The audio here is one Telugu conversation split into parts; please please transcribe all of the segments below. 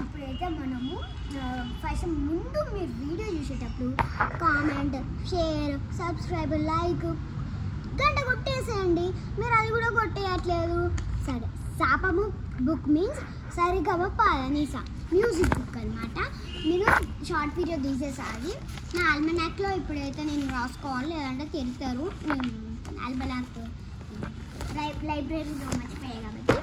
ఇప్పుడైతే మనము ఫస్ట్ ముందు మీరు వీడియో చూసేటప్పుడు కామెంట్, షేర్, సబ్స్క్రైబ్, లైక్ గంట కొట్టేసేయండి. మీరు అది కూడా కొట్టేయట్లేదు. సరే, సాప బుక్ మీన్స్ సరిగమ పాలనీసా మ్యూజిక్ బుక్ అనమాట. మీరు షార్ట్ వీడియో తీసేసారి నా ఆల్మనాక్లో ఇప్పుడైతే నేను రాసుకోవాలి, లేదంటే తిరుగుతారు. ఆల్మనాక్ లైబ్రరీలో మర్చిపోయాయి కాబట్టి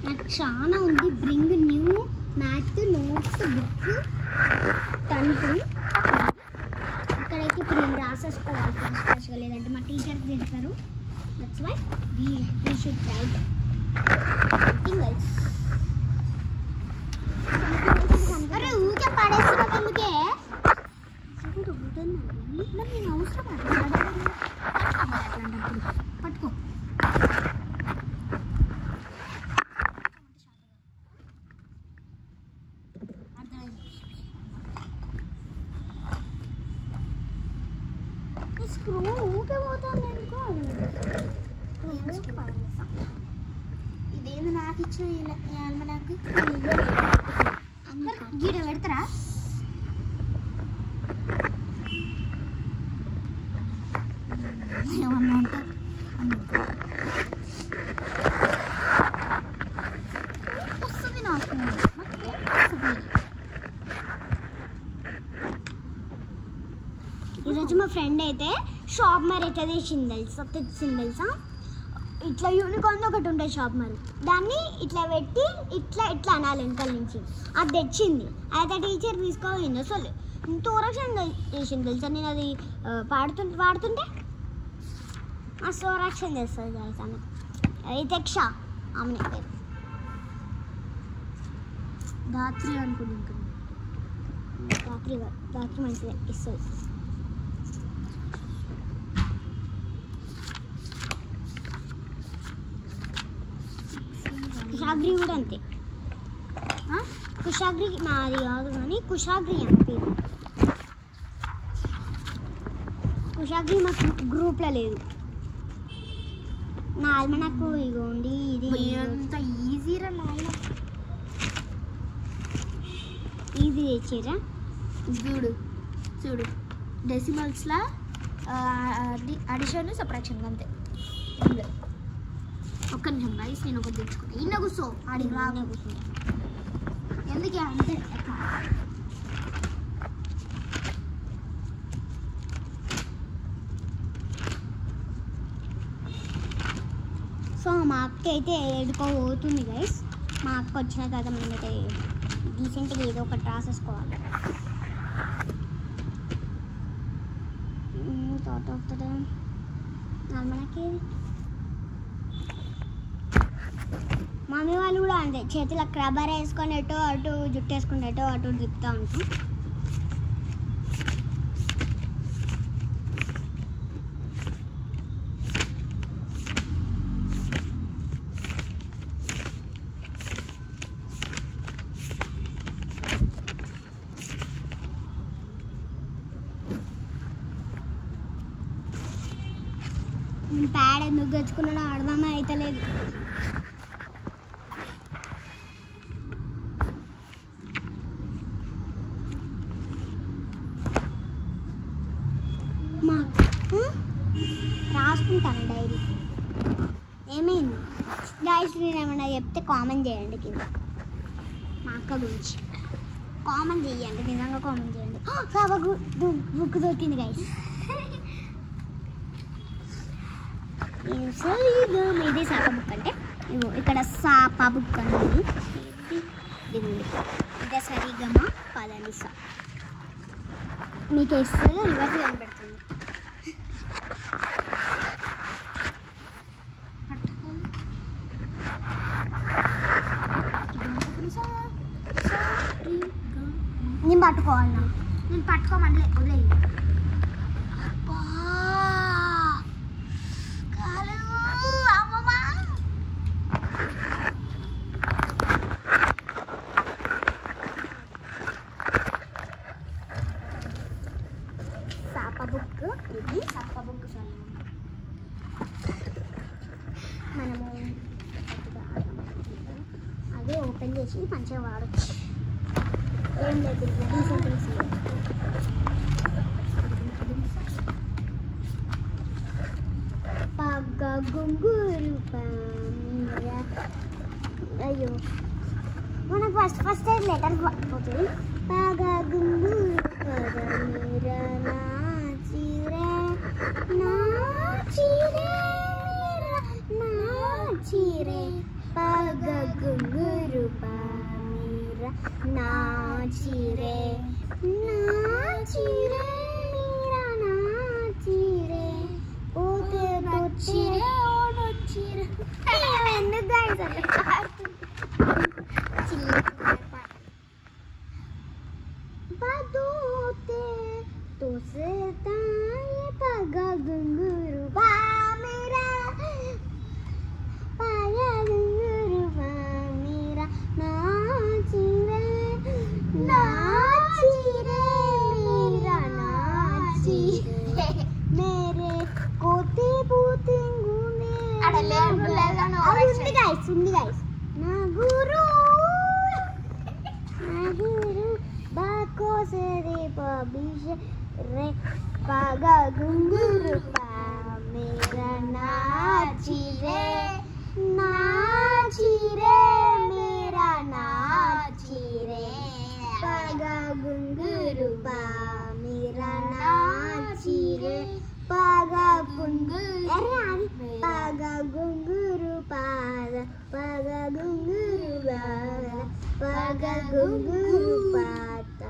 నాకు చాలా ఉంది. Bring new math notes book టంటు. ఇక్కడైతే ఇప్పుడు నేను రాసేసుకోవాలి ఫస్ట్గా, లేదంటే మా టీచర్ తిడతారు. That's why we should write singles. అరే ఊరికే పడేస్తున్నా ఎందుకే నేను అవసరం అట్లాంటప్పుడు పట్టుకో. స్క్రూ ఊకే పోతాను అనుకో. ఇదేంది నాకు ఇచ్చిన నాకు అందరు గీడ పెడతారా? ఏమన్నా ఉంటారు వస్తుంది నాకు. ఈరోజు మా ఫ్రెండ్ అయితే షాప్ మరి ఎట్లా తెచ్చింది తెలుసా? ఇట్లా యూనికార్న్ ఒకటి ఉంటుంది షాప్ మరి, దాన్ని ఇట్లా పెట్టి ఇట్లా ఇట్లా అనాలి వెనకాల నుంచి. అది తెచ్చింది. అయితే టీచర్ తీసుకోవాలి. అసలు ఇంత ఓరక్షణ చేసింది తెలుసా. నేను అది పాడుతుంటే ఆ సోరక్షణ చేస్తుంది తెలుసా. అది తెక్ష ఆమె పేరు ధాత్రి అనుకుంటున్నాను. ధాత్రి మంచిదే ఇస్తుంది. కుషాగ్రి కూడా అంతే. కుషాగ్రి మాది కాదు కానీ కుషాగ్రి అని పేరు. కుషాగ్రి మా గ్రూప్లో లేదు. నా ఆల్మనాకు ఇగోండి, ఇది అంత ఈజీరా నాయన. ఈజీ తెచ్చారా? చూడు డెసిమల్స్లా అడిషన్ సబ్ట్రాక్షన్ అంతే. ఒక్క నిమిషం గైస్, నేను ఒకటి తెచ్చుకుంటా. ఇన్న కూర్చో, ఆడికి రాగా కూర్చుంటా. ఎందుకే అంతే. సో మా అక్క అయితే ఎడుకోబోతుంది గైస్. మా అక్క వచ్చిన తర్వాత మనమైతే డీసెంట్గా ఏదో ఒకటి రాసేసుకోవాలి. మనకి మమ్మీ వాళ్ళు కూడా అంతే, చేతిలో రబ్బర్ వేసుకొని ఎటో అటు జుట్టు వేసుకుంటే ఎటో అటు తిప్పుతూ ఉంటాం. నేను ప్యాడ్ ఎందుకు తెచ్చుకున్నానో అర్థమే అవుతలేదు. మా రాసుకుంటాను డైరీ. ఏమైంది గైస్? నేను ఏమన్నా చెప్తే కామెంట్ చేయండి కింద. మా అక్క గురించి కామెంట్ చేయండి, నిజంగా కామెంట్ చేయండి. బుక్ దొరికింది గైస్. ఇది సాప బుక్ అంటే ఇగో ఇక్కడ సాప బుక్ అనేది ఇదే సరిగమ పదనిస మీకు ఇస్తే రివర్స్ కనబడుతుంది. నేను పట్టుకోవాలన్నా, నేను పట్టుకోమని వదిలే. సాప బుక్, ఇది సాప బుక్. అటెండ్ చేసి మంచిగా వాడచ్చు. ఏం లేదు డీసెంట్ పగ గుంగురు పామీరా. అయ్యో మనకు ఫస్ట్ లెటర్ పోతుంది. పగ గుంగురు పరమీరా నాచిరే నాచిరే నాచిరే పగ గుంగురు పామీరా నాచిరే నాచిరే మీరా నాచిరే ఓతే దొచ్చిరే ఓడొచ్చిరే. ఎందుకు గైస్ బాదోతే తోసే తాయే పగ గుంగురు పామీరా పగ గుంగురు పామీరా నాచిరే నాచిరే మీరా నాచిరే మేరే కోతే పోతే గునే ఉంది గైస్ నా గురు బాకో సరే పబిషే రే పగ గుంగురు పామీరా నాచిరే నాచిరే మీరా నాచిరే పగ గుంగురు పామీరా నాచిరే పగ గుంగురు పగ గుంగురు పాద పగ గుంగురు బాల పగ గుంగురు పాత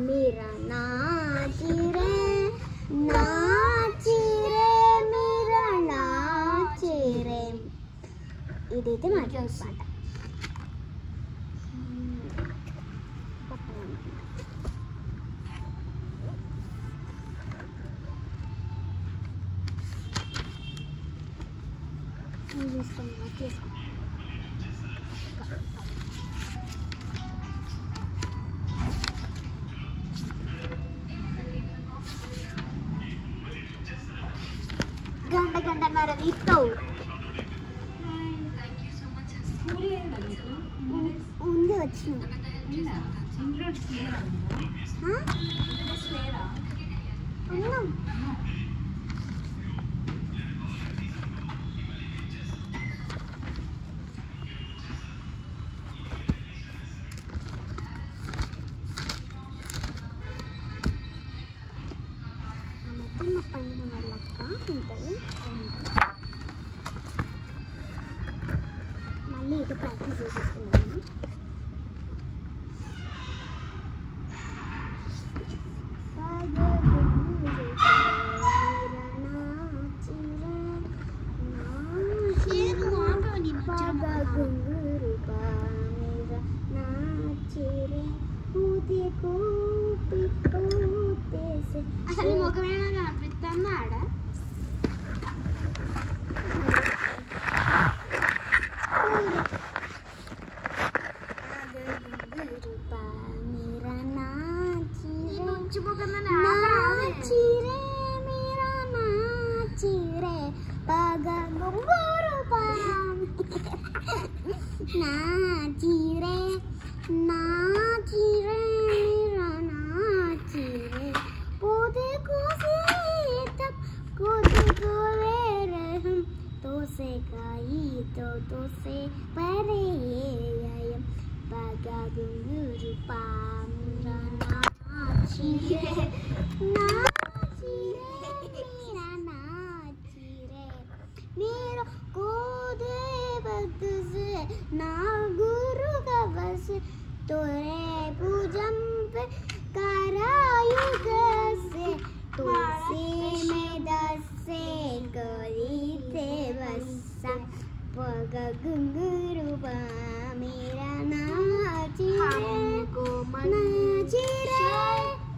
మీరా నాచిరే నాచిరే మీరా నాచిరే. ఇదైతే మాట్లాడే పాట. గంటన్నర తీస్తావు ఉంది వచ్చిన ఉన్నాం. మళ్ళీ ఇది ప్రాక్టీస్ చేసేసుకున్నాను. అసలు ముఖమేనా అనిపిస్తుందా ఆడ? నాచిరే మీరా నాచిరే పగ గుంగురు నాచిరే నాచిరే మీరా నాచిరే पोते को से तब कोते को वे रहम तो से काई तो से परे आयम पगा गुंगुरु पामरा नाचिरे नाचिरे मेरा नाचिरे मेरा को दे वक्त से ना गुरु का बस तोरे पूजम पे करायुग से तुलसी में दस से गरी थे बसा पग गुंगुरु मेरा नाचिरे नाचिरे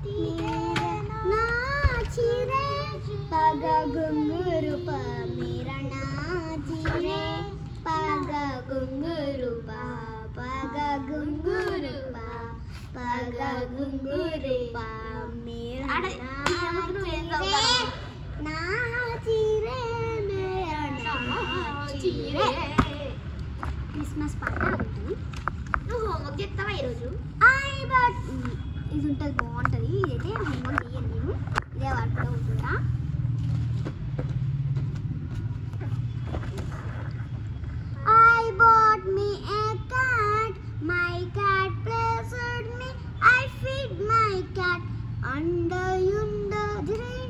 मेरा नाचिरे पग गुंगुरु मेरा नाचिरे पग गुंगुरु पग गुंगुरु पग गुंगुरु मेरा नाचिरे मेरा नाचिरे. క్రిస్మస్ పాట ఉంటుంది. ఇది ఉంటుంది, బాగుంటుంది. ఇదైతే మామూలు తీయను నేను, ఇదే వాడుతూ ఉంటుందా. I bought me a cat, my cat pleasured me. I feed my cat under the tree.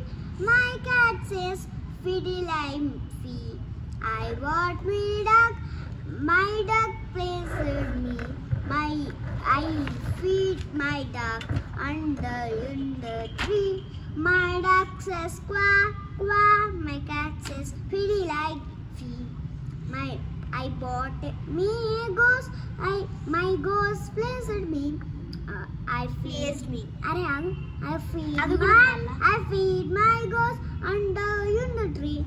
My cat says, fiddle-I-am fee. I bought me duck, my duck pleasured me. I feed my duck under the tree. My duck says quack quack. My cat says fiddle-I-fee. I bought me a ghost. My ghost pleasured me. I feed my ghost under the tree.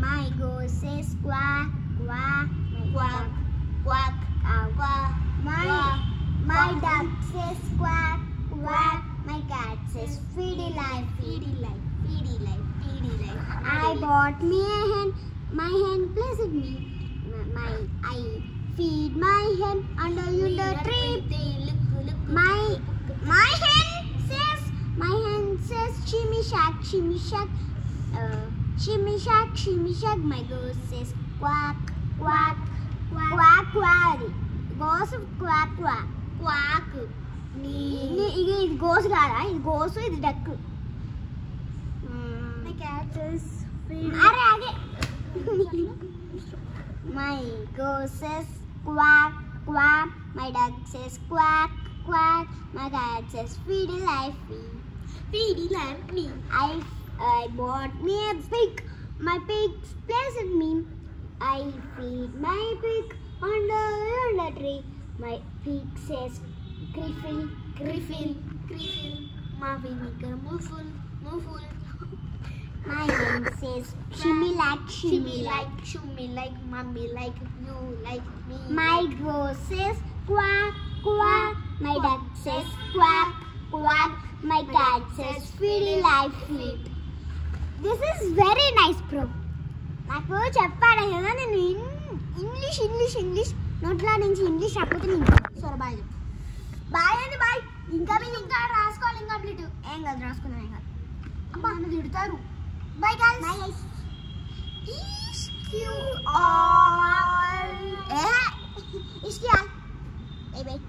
My ghost says quack quack. Quack quack quack. My duck says quack quack. My cat says fiddle-I-fee. I bought me a hen. My hen pleasured me. I feed my hen under the tree. My hen says shimmy shack. Shimmy shack. My ghost says quack quack quack quack. Ghost quack quack quack. ఇది గోస్ కాదా, ఇది గోసు, ఇది డక్. My cat says అరే ఆగే. My ghost says quack quack. My duck says quack quack. My cat says fiddle-I-fee. I bought me a pig. My pig pleasured me. I feed my pig under the tree. My pig says griffle. My vinegar muffle. My hen says shimmy like mommy like you like me. My ghost says quack quack. My duck says quack quack. My cat says fiddle-I-fee. This is very nice, bro. నాకు చెప్పాడు కదా, నేను ఇంగ్లీష్ నోట్లా నుంచి ఇంగ్లీష్ రాకపోతే నేను బాయ్ అండి బాయ్. ఇంకా రాసుకోవాలి, ఇంకంప్లీట్ ఏం కాదు, రాసుకున్నాను ఏం కాదు. అమ్మా నన్ను తిడతారు. Bye guys. Ishq all. Bye.